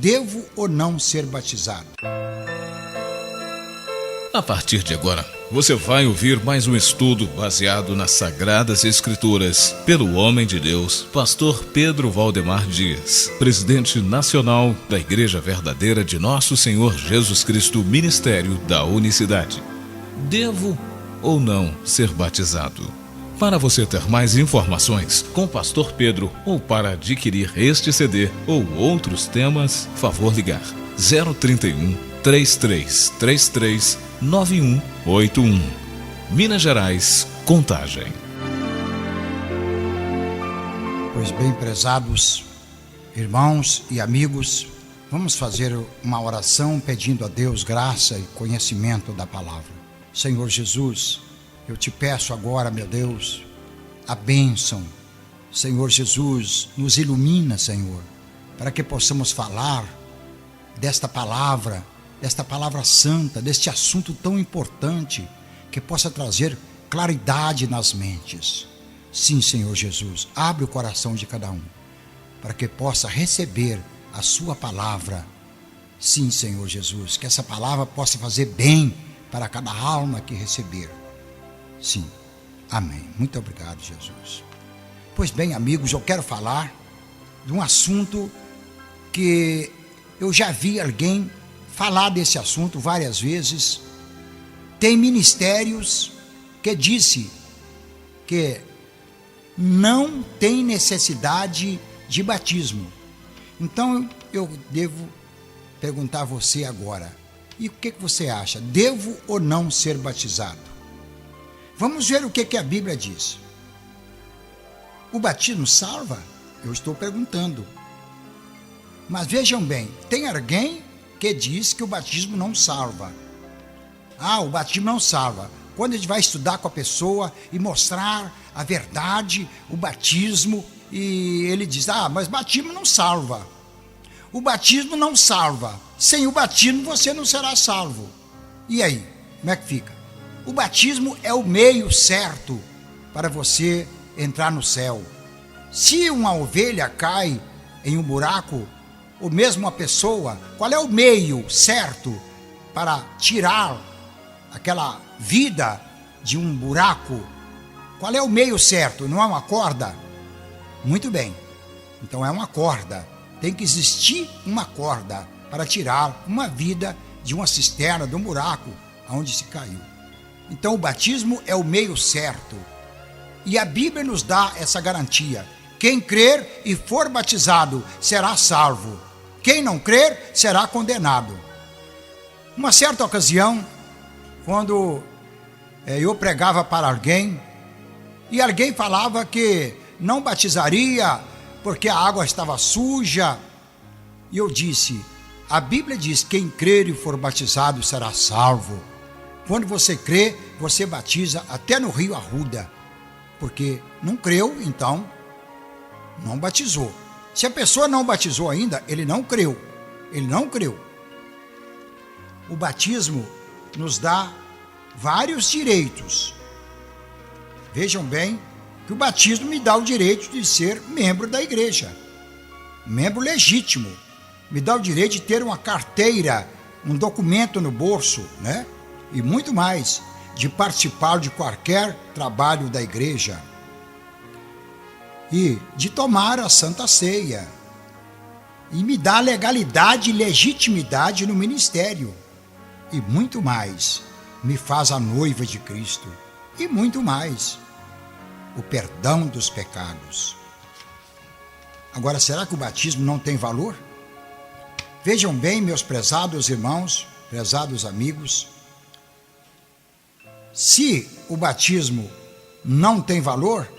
Devo ou não ser batizado? A partir de agora, você vai ouvir mais um estudo baseado nas Sagradas Escrituras pelo homem de Deus, pastor Pedro Valdemar Dias, presidente nacional da Igreja Verdadeira de Nosso Senhor Jesus Cristo, Ministério da Unicidade. Devo ou não ser batizado? Para você ter mais informações com o pastor Pedro ou para adquirir este CD ou outros temas, favor ligar 031 3333 9181. Minas Gerais, Contagem. Pois bem, prezados irmãos e amigos, vamos fazer uma oração pedindo a Deus graça e conhecimento da palavra. Senhor Jesus, eu te peço agora, meu Deus, a bênção. Senhor Jesus, nos ilumina, Senhor, para que possamos falar desta palavra santa, deste assunto tão importante, que possa trazer claridade nas mentes. Sim, Senhor Jesus, abre o coração de cada um, para que possa receber a sua palavra. Sim, Senhor Jesus, que essa palavra possa fazer bem para cada alma que receber. Sim, amém. Muito obrigado, Jesus. Pois bem, amigos, eu quero falar de um assunto que eu já vi alguém falar desse assunto várias vezes. Tem ministérios que disse que não tem necessidade de batismo. Então eu devo perguntar a você agora, e o que você acha? Devo ou não ser batizado? Vamos ver o que a Bíblia diz. O batismo salva? Eu estou perguntando. Mas vejam bem, tem alguém que diz que o batismo não salva. O batismo não salva. Quando a gente vai estudar com a pessoa e mostrar a verdade, o batismo, e ele diz, mas batismo não salva. O batismo não salva. Sem o batismo você não será salvo. E aí, como é que fica? O batismo é o meio certo para você entrar no céu. Se uma ovelha cai em um buraco, ou mesmo uma pessoa, qual é o meio certo para tirar aquela vida de um buraco? Qual é o meio certo? Não é uma corda? Muito bem. Então é uma corda. Tem que existir uma corda para tirar uma vida de uma cisterna, de um buraco onde se caiu. Então o batismo é o meio certo. E a Bíblia nos dá essa garantia. Quem crer e for batizado será salvo. Quem não crer será condenado. Uma certa ocasião, quando eu pregava para alguém, e alguém falava que não batizaria porque a água estava suja, e eu disse, a Bíblia diz, quem crer e for batizado será salvo. Quando você crê, você batiza até no rio Arruda, porque não creu, então não batizou. Se a pessoa não batizou ainda, ele não creu. Ele não creu. O batismo nos dá vários direitos. Vejam bem que o batismo me dá o direito de ser membro da igreja. Membro legítimo. Me dá o direito de ter uma carteira, um documento no bolso, né? E muito mais, de participar de qualquer trabalho da igreja. E de tomar a Santa Ceia. E me dá legalidade e legitimidade no ministério. E muito mais, me faz a noiva de Cristo. E muito mais, o perdão dos pecados. Agora, será que o batismo não tem valor? Vejam bem, meus prezados irmãos, prezados amigos, se o batismo não tem valor,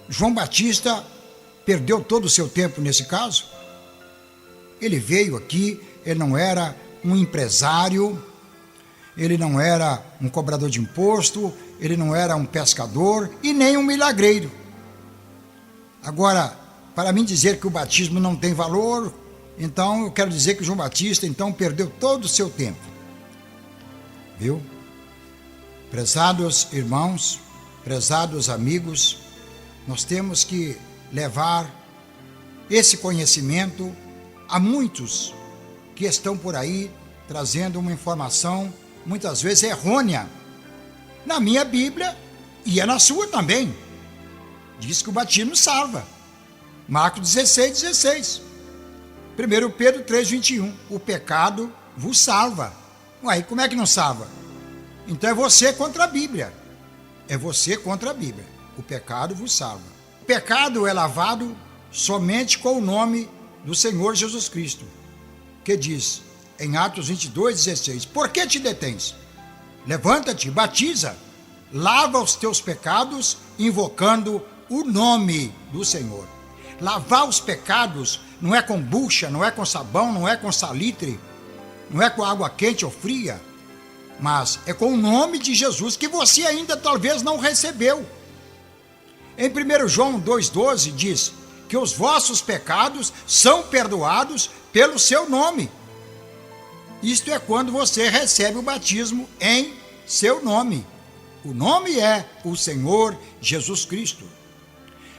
João Batista perdeu todo o seu tempo nesse caso. Ele veio aqui, ele não era um empresário, ele não era um cobrador de imposto, ele não era um pescador e nem um milagreiro. Agora, para mim dizer que o batismo não tem valor, então eu quero dizer que João Batista então perdeu todo o seu tempo. Viu? Prezados irmãos, prezados amigos, nós temos que levar esse conhecimento a muitos que estão por aí trazendo uma informação muitas vezes errônea. Na minha Bíblia, e é na sua também, diz que o batismo salva. Marcos 16:16. 1 Pedro 3:21. O pecado vos salva. Uai, como é que não salva? Então é você contra a Bíblia. É você contra a Bíblia. O pecado vos salva. O pecado é lavado somente com o nome do Senhor Jesus Cristo, que diz em Atos 22:16: por que te detens? Levanta-te, batiza, lava os teus pecados, invocando o nome do Senhor. Lavar os pecados não é com bucha, não é com sabão, não é com salitre, não é com água quente ou fria, mas é com o nome de Jesus, que você ainda talvez não recebeu. Em 1 João 2,12 diz que os vossos pecados são perdoados pelo seu nome. Isto é quando você recebe o batismo em seu nome. O nome é o Senhor Jesus Cristo.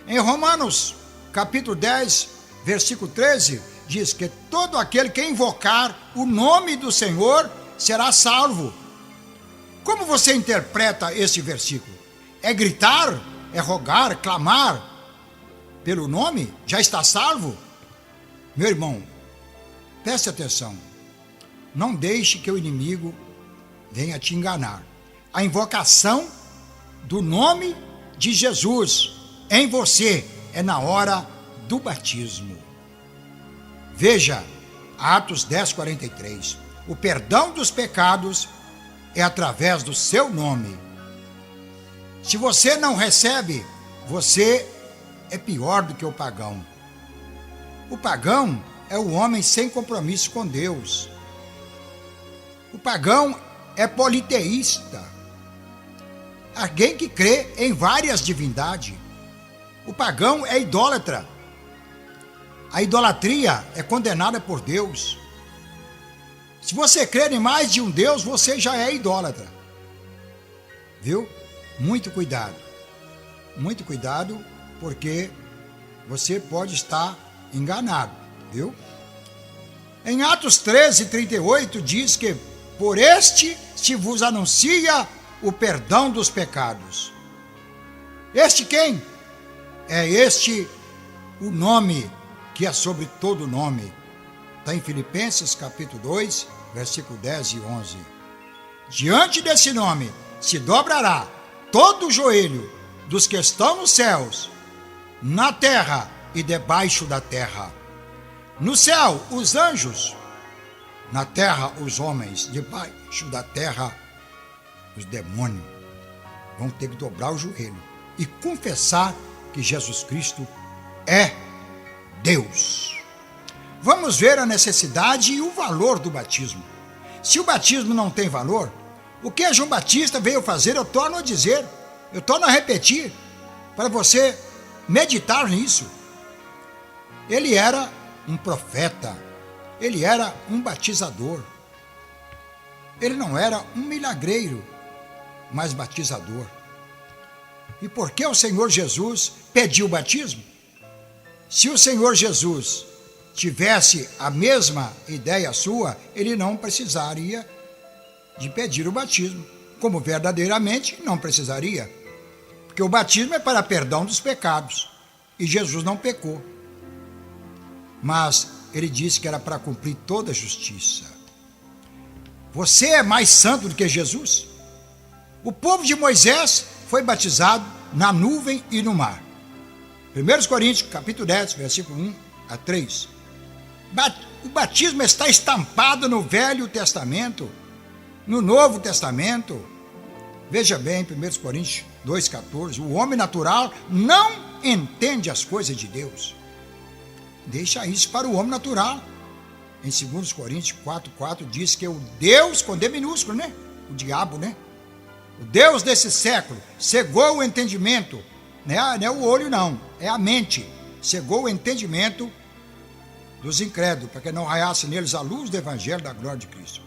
Em Romanos capítulo 10, versículo 13, diz que todo aquele que invocar o nome do Senhor será salvo. Como você interpreta este versículo? É gritar? É rogar? Clamar pelo nome? Já está salvo? Meu irmão, preste atenção. Não deixe que o inimigo venha te enganar. A invocação do nome de Jesus em você é na hora do batismo. Veja, Atos 10:43. O perdão dos pecados é através do seu nome. Se você não recebe, você é pior do que o pagão. O pagão é o homem sem compromisso com Deus. O pagão é politeísta, alguém que crê em várias divindades. O pagão é idólatra. A idolatria é condenada por Deus. Se você crer em mais de um Deus, você já é idólatra. Viu? Muito cuidado, porque você pode estar enganado, viu? Em Atos 13:38 diz que por este se vos anuncia o perdão dos pecados. Este quem? É este o nome que é sobre todo nome. Está em Filipenses capítulo 2, versículo 10 e 11. Diante desse nome se dobrará todo o joelho dos que estão nos céus, na terra e debaixo da terra. No céu, os anjos; na terra, os homens; debaixo da terra, os demônios. Vão ter que dobrar o joelho e confessar que Jesus Cristo é Deus. Vamos ver a necessidade e o valor do batismo. Se o batismo não tem valor, o que João Batista veio fazer, eu torno a dizer, eu torno a repetir, para você meditar nisso. Ele era um profeta, ele era um batizador. Ele não era um milagreiro, mas batizador. E por que o Senhor Jesus pediu o batismo? Se o Senhor Jesus tivesse a mesma ideia sua, ele não precisaria de pedir o batismo, como verdadeiramente não precisaria, porque o batismo é para perdão dos pecados, e Jesus não pecou, mas ele disse que era para cumprir toda a justiça. Você é mais santo do que Jesus? O povo de Moisés foi batizado na nuvem e no mar. 1 Coríntios capítulo 10, versículo 1 a 3. O batismo está estampado no Velho Testamento, no Novo Testamento. Veja bem, 1 Coríntios 2,14. O homem natural não entende as coisas de Deus. Deixa isso para o homem natural. Em 2 Coríntios 4,4 diz que o Deus, com D minúsculo, né? O diabo, né? O Deus desse século cegou o entendimento. Não é o olho, não. É a mente. Cegou o entendimento dos incrédulos, para que não raiasse neles a luz do evangelho da glória de Cristo.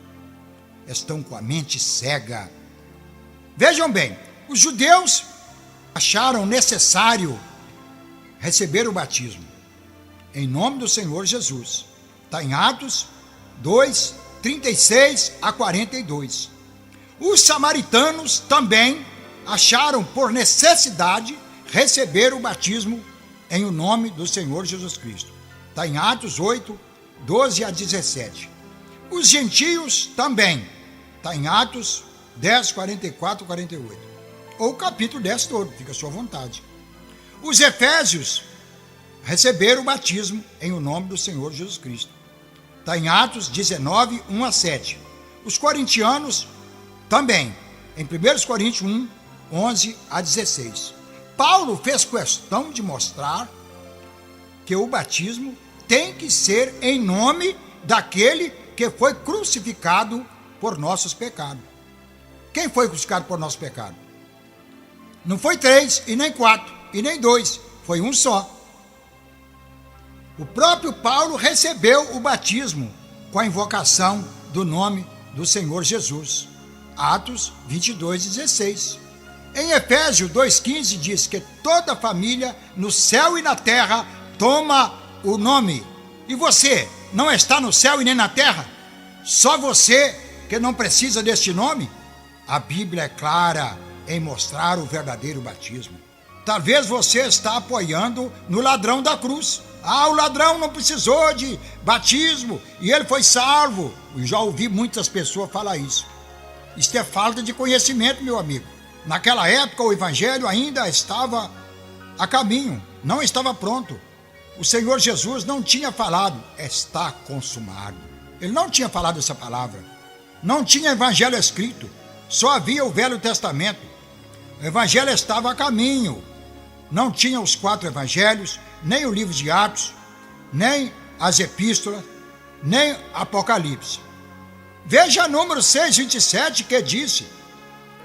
Estão com a mente cega. Vejam bem, os judeus acharam necessário receber o batismo em nome do Senhor Jesus. Está em Atos 2, 36 a 42. Os samaritanos também acharam por necessidade receber o batismo em o nome do Senhor Jesus Cristo. Está em Atos 8, 12 a 17. Os gentios também. Está em Atos 10, 44 a 48. Ou o capítulo 10 todo, fica à sua vontade. Os efésios receberam o batismo em o nome do Senhor Jesus Cristo. Está em Atos 19, 1 a 7. Os corintianos também, em 1 Coríntios 1, 11 a 16. Paulo fez questão de mostrar que o batismo tem que ser em nome daquele que foi crucificado por nossos pecados. Quem foi crucificado por nosso pecado? Não foi 3, e nem 4, e nem 2, foi um só. O próprio Paulo recebeu o batismo com a invocação do nome do Senhor Jesus. Atos 22, 16. Em Efésios 2,15 diz que toda a família no céu e na terra toma o nome. E você não está no céu e nem na terra? Só você que não precisa deste nome? A Bíblia é clara em mostrar o verdadeiro batismo. Talvez você está apoiando no ladrão da cruz. O ladrão não precisou de batismo e ele foi salvo. Eu já ouvi muitas pessoas falar isso. Isso é falta de conhecimento, meu amigo. Naquela época o evangelho ainda estava a caminho, não estava pronto. O Senhor Jesus não tinha falado, está consumado. Ele não tinha falado essa palavra. Não tinha evangelho escrito, só havia o Velho Testamento. O evangelho estava a caminho. Não tinha os 4 evangelhos, nem o livro de Atos, nem as epístolas, nem Apocalipse. Veja número 6:27 que disse: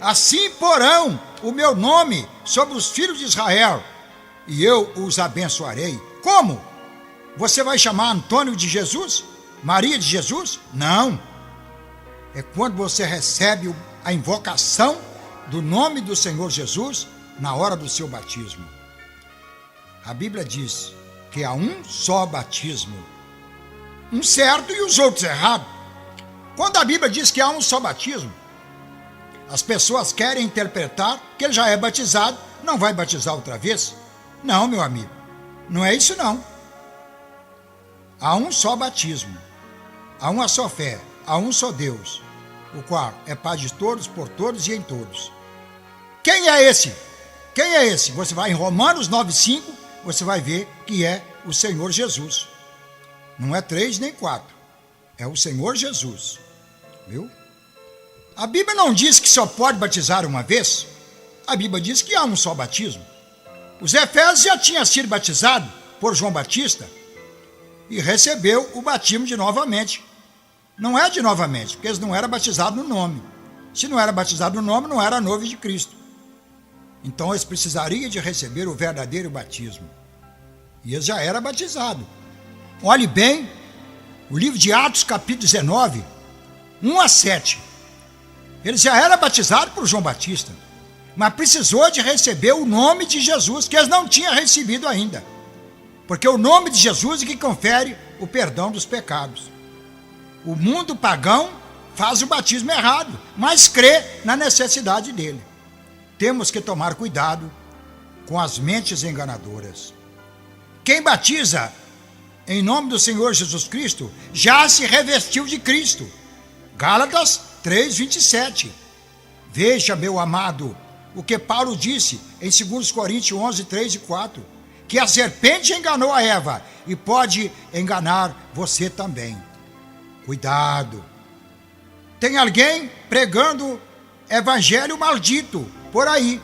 assim porão o meu nome sobre os filhos de Israel, e eu os abençoarei. Como? Você vai chamar Antônio de Jesus? Maria de Jesus? Não. É quando você recebe a invocação do nome do Senhor Jesus na hora do seu batismo. A Bíblia diz que há um só batismo, um certo e os outros errados. Quando a Bíblia diz que há um só batismo, as pessoas querem interpretar que ele já é batizado, não vai batizar outra vez. Não, meu amigo, não é isso não. Há um só batismo, há uma só fé, há um só Deus, o qual é Pai de todos, por todos e em todos. Quem é esse? Quem é esse? Você vai em Romanos 9,5, você vai ver que é o Senhor Jesus. Não é 3 nem 4, é o Senhor Jesus. Viu? A Bíblia não diz que só pode batizar uma vez. A Bíblia diz que há um só batismo. Os Efésios já tinham sido batizados por João Batista e recebeu o batismo de novamente. Não é de novamente, porque eles não eram batizados no nome. Se não era batizado no nome, não era noivo de Cristo. Então eles precisariam de receber o verdadeiro batismo. E eles já eram batizados. Olhe bem, o livro de Atos, capítulo 19, 1 a 7. Ele já era batizado por João Batista, mas precisou de receber o nome de Jesus, que eles não tinham recebido ainda. Porque o nome de Jesus é que confere o perdão dos pecados. O mundo pagão faz o batismo errado, mas crê na necessidade dele. Temos que tomar cuidado com as mentes enganadoras. Quem batiza em nome do Senhor Jesus Cristo já se revestiu de Cristo. Gálatas 3:27. Veja, meu amado, o que Paulo disse em 2 Coríntios 11, 3 e 4, que a serpente enganou a Eva e pode enganar você também. Cuidado. Tem alguém pregando evangelho maldito por aí.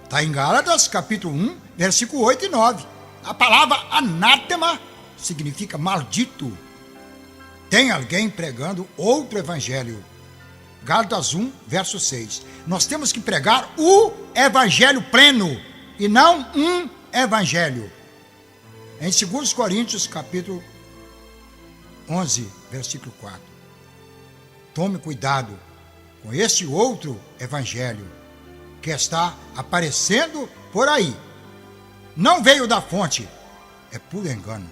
Está em Gálatas, capítulo 1, versículo 8 e 9. A palavra anátema significa maldito. Tem alguém pregando outro evangelho. Gálatas 1, verso 6. Nós temos que pregar o evangelho pleno e não um evangelho. Em 2 Coríntios, capítulo 11, versículo 4. Tome cuidado com este outro evangelho que está aparecendo por aí. Não veio da fonte, é puro engano.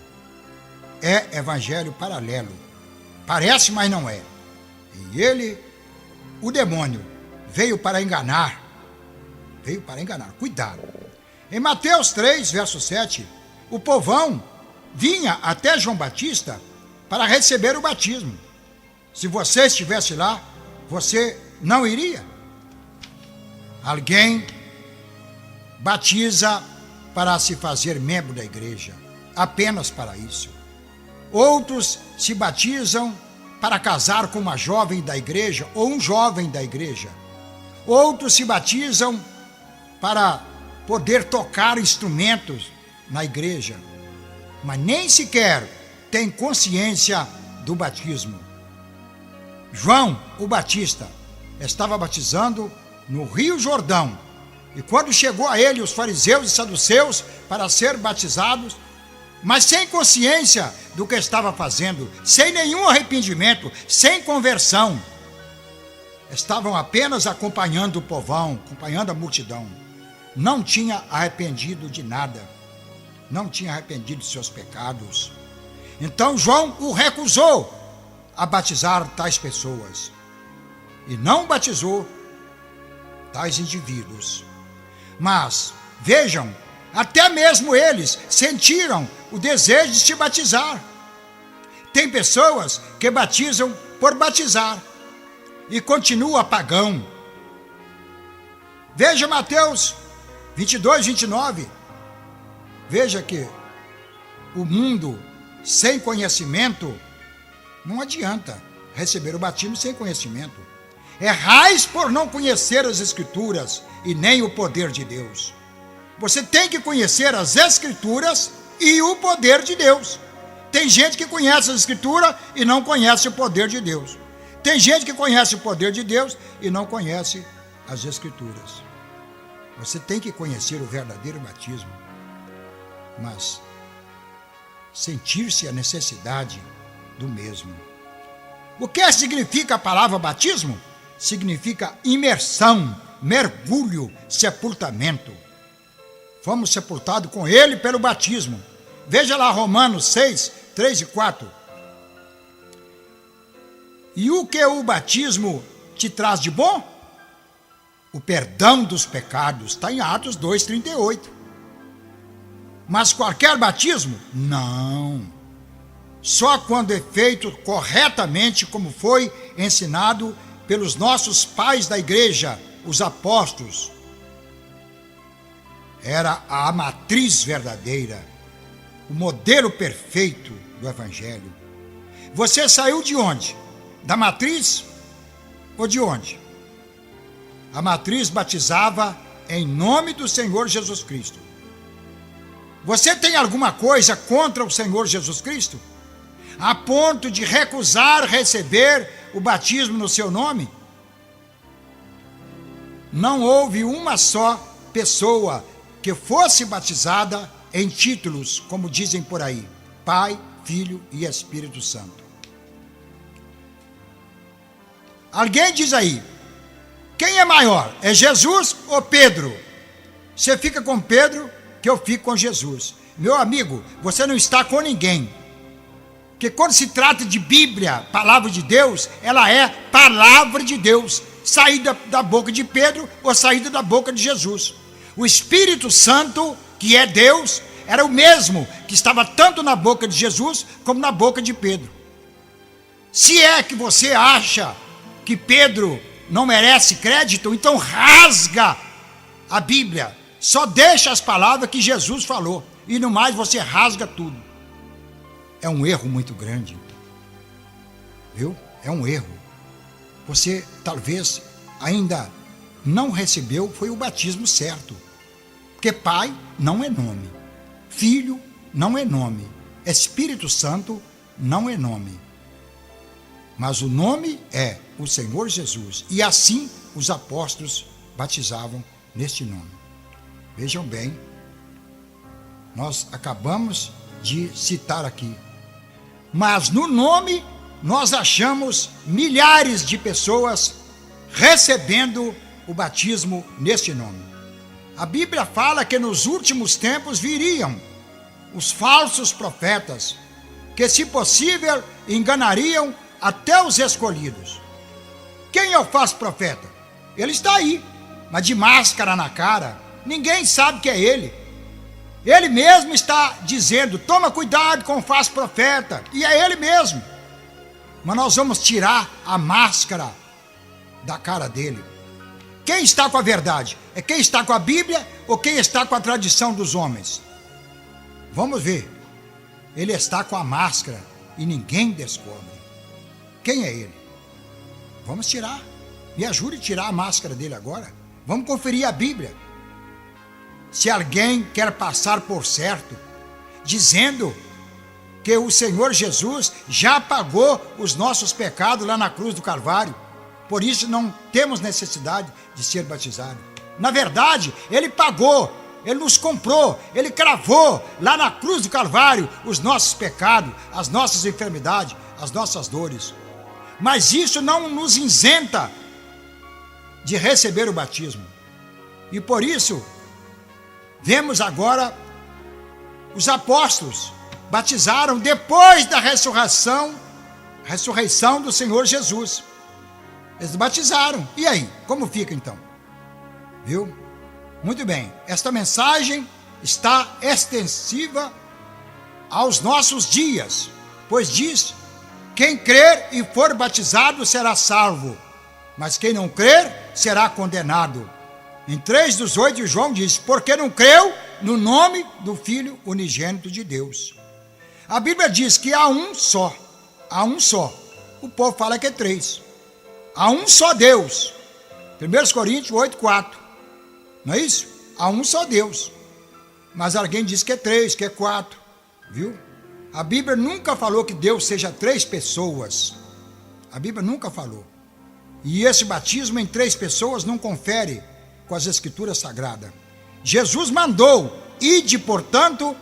É evangelho paralelo, Parece, mas não é. E ele, o demônio, veio para enganar. Veio para enganar. Cuidado. Em Mateus 3, verso 7, o povão vinha até João Batista para receber o batismo. Se você estivesse lá, você não iria. Alguém batiza para se fazer membro da igreja, apenas para isso. Outros se batizam para casar com uma jovem da igreja ou um jovem da igreja. Outros se batizam para poder tocar instrumentos na igreja, mas nem sequer tem consciência do batismo. João, o Batista, estava batizando no Rio Jordão, e quando chegou a ele os fariseus e saduceus para ser batizados, mas sem consciência do que estava fazendo, sem nenhum arrependimento, sem conversão, estavam apenas acompanhando o povão, acompanhando a multidão. Não tinha arrependido de nada, não tinha arrependido de seus pecados. Então João o recusou a batizar tais pessoas e não batizou tais indivíduos. Mas, vejam, até mesmo eles sentiram o desejo de se batizar. Tem pessoas que batizam por batizar e continua pagão. Veja Mateus 22, 29. Veja que o mundo sem conhecimento não adianta receber o batismo sem conhecimento. Errais por não conhecer as Escrituras e nem o poder de Deus. Você tem que conhecer as Escrituras e o poder de Deus. Tem gente que conhece as Escrituras e não conhece o poder de Deus. Tem gente que conhece o poder de Deus e não conhece as Escrituras. Você tem que conhecer o verdadeiro batismo, mas sentir-se a necessidade do mesmo. O que significa a palavra batismo? Significa imersão, mergulho, sepultamento. Fomos sepultados com ele pelo batismo. Veja lá Romanos 6, 3 e 4. E o que o batismo te traz de bom? O perdão dos pecados. Está em Atos 2, 38. Mas qualquer batismo? Não. Só quando é feito corretamente, como foi ensinado pelos nossos pais da igreja, os apóstolos. Era a matriz verdadeira, o modelo perfeito do Evangelho. Você saiu de onde? Da matriz ou de onde? A matriz batizava em nome do Senhor Jesus Cristo. Você tem alguma coisa contra o Senhor Jesus Cristo? A ponto de recusar receber o batismo no seu nome? Não houve uma só pessoa que fosse batizada em títulos, como dizem por aí, Pai, Filho e Espírito Santo. Alguém diz aí, quem é maior? É Jesus ou Pedro? Você fica com Pedro, que eu fico com Jesus. Meu amigo, você não está com ninguém. Porque quando se trata de Bíblia, palavra de Deus, ela é palavra de Deus, saída da boca de Pedro ou saída da boca de Jesus. O Espírito Santo, que é Deus, era o mesmo que estava tanto na boca de Jesus como na boca de Pedro. Se é que você acha que Pedro não merece crédito, então rasga a Bíblia. Só deixa as palavras que Jesus falou. E no mais você rasga tudo. É um erro muito grande. Viu? É um erro. Você talvez ainda não recebeu, foi o batismo certo. Porque Pai não é nome. Filho não é nome. Espírito Santo não é nome. Mas o nome é o Senhor Jesus. E assim os apóstolos batizavam neste nome. Vejam bem, nós acabamos de citar aqui. Mas no nome nós achamos milhares de pessoas recebendo o batismo neste nome. A Bíblia fala que nos últimos tempos viriam os falsos profetas, que se possível enganariam até os escolhidos. Quem é o falso profeta? Ele está aí, mas de máscara na cara. Ninguém sabe que é ele. Ele mesmo está dizendo: toma cuidado com o falso profeta. E é ele mesmo. Mas nós vamos tirar a máscara da cara dele. Quem está com a verdade? É quem está com a Bíblia ou quem está com a tradição dos homens? Vamos ver. Ele está com a máscara e ninguém descobre. Quem é ele? Vamos tirar. Me ajude a tirar a máscara dele agora. Vamos conferir a Bíblia. Se alguém quer passar por certo, dizendo que o Senhor Jesus já pagou os nossos pecados lá na cruz do Calvário, por isso não temos necessidade de ser batizado. Na verdade, ele pagou, ele nos comprou, ele cravou lá na cruz do Calvário os nossos pecados, as nossas enfermidades, as nossas dores. Mas isso não nos isenta de receber o batismo. E por isso, vemos agora os apóstolos batizaram depois da ressurreição do Senhor Jesus. Eles batizaram. E aí, como fica então? Viu? Muito bem. Esta mensagem está extensiva aos nossos dias, pois diz: quem crer e for batizado será salvo, mas quem não crer será condenado. Em 3:8, João diz: porque não creu no nome do Filho unigênito de Deus. A Bíblia diz que há um só. O povo fala que é 3. Há um só Deus. 1 Coríntios 8:4. Não é isso? Há um só Deus. Mas alguém diz que é 3, que é 4. Viu? A Bíblia nunca falou que Deus seja 3 pessoas. A Bíblia nunca falou. E esse batismo em 3 pessoas não confere com as Escrituras Sagradas. Jesus mandou: ide, portanto,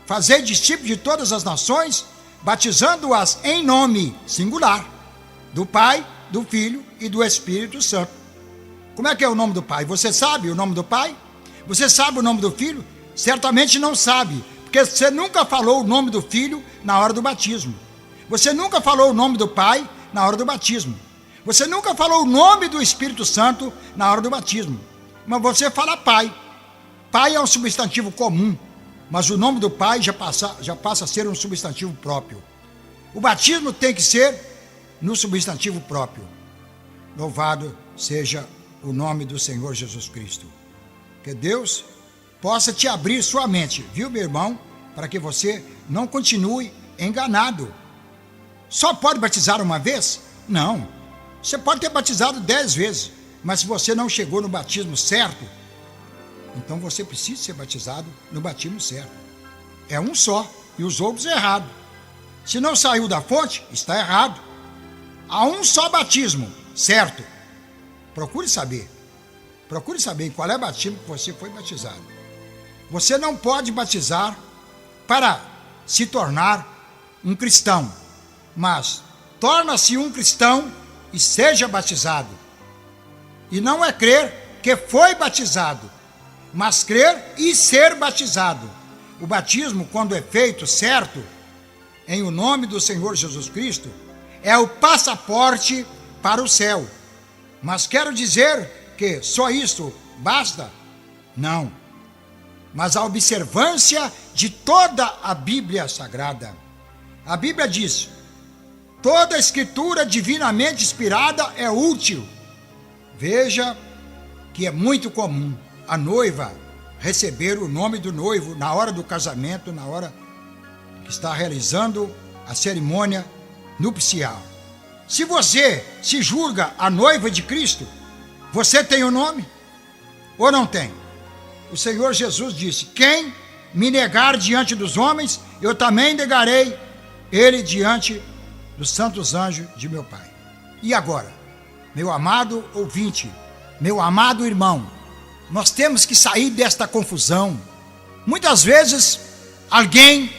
fazer discípulos de todas as nações, batizando-as em nome singular do Pai, do Filho e do Espírito Santo. Como é que é o nome do Pai? Você sabe o nome do Pai? Você sabe o nome do Filho? Certamente não sabe, porque você nunca falou o nome do Filho na hora do batismo. Você nunca falou o nome do Pai na hora do batismo. Você nunca falou o nome do Espírito Santo na hora do batismo. Mas você fala Pai. Pai é um substantivo comum, mas o nome do Pai já passa a ser um substantivo próprio. O batismo tem que ser no substantivo próprio. Louvado seja o nome do Senhor Jesus Cristo. Que Deus possa te abrir sua mente, viu, meu irmão? Para que você não continue enganado. Só pode batizar uma vez? Não. Você pode ter batizado 10 vezes, mas se você não chegou no batismo certo, então você precisa ser batizado no batismo certo. É um só, e os outros errado. Se não saiu da fonte, está errado. Há um só batismo, certo? Procure saber em qual é o batismo que você foi batizado. Você não pode batizar para se tornar um cristão, mas torna-se um cristão e seja batizado. E não é crer que foi batizado, mas crer e ser batizado. O batismo, quando é feito certo, em o nome do Senhor Jesus Cristo, é o passaporte para o céu. Mas quero dizer que só isso basta? Não. Mas a observância de toda a Bíblia Sagrada. A Bíblia diz: toda a Escritura divinamente inspirada é útil. Veja que é muito comum a noiva receber o nome do noivo na hora do casamento, na hora que está realizando a cerimônia nupcial. Se você se julga a noiva de Cristo, você tem o nome ou não tem? O Senhor Jesus disse: quem me negar diante dos homens, eu também negarei ele diante dos santos anjos de meu Pai. E agora, meu amado ouvinte, meu amado irmão, nós temos que sair desta confusão. Muitas vezes alguém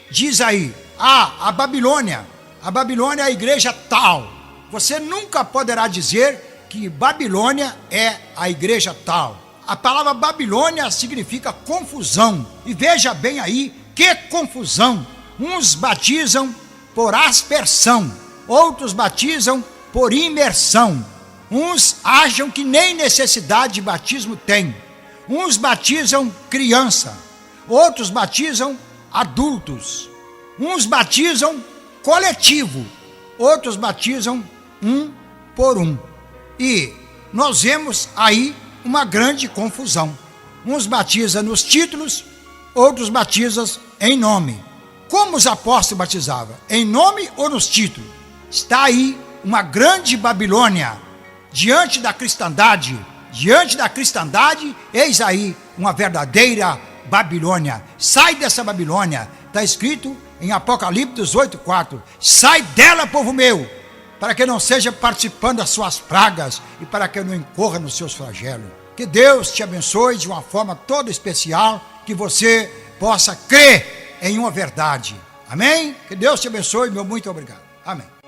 diz aí: a Babilônia é a igreja tal. Você nunca poderá dizer que Babilônia é a igreja tal. A palavra Babilônia significa confusão. E veja bem aí, que confusão. Uns batizam por aspersão, outros batizam por imersão. Uns acham que nem necessidade de batismo tem. Uns batizam criança, outros batizam adultos. Uns batizam coletivo, outros batizam um por um. E nós vemos aí uma grande confusão. Uns batizam nos títulos, outros batizam em nome. Como os apóstolos batizavam? Em nome ou nos títulos? Está aí uma grande Babilônia diante da cristandade. Diante da cristandade, eis aí uma verdadeira Babilônia. Sai dessa Babilônia. Está escrito em Apocalipse 18:4. Sai dela, povo meu, para que não seja participando das suas pragas e para que não incorra nos seus flagelos. Que Deus te abençoe de uma forma toda especial, que você possa crer em uma verdade. Amém? Que Deus te abençoe, meu muito obrigado. Amém.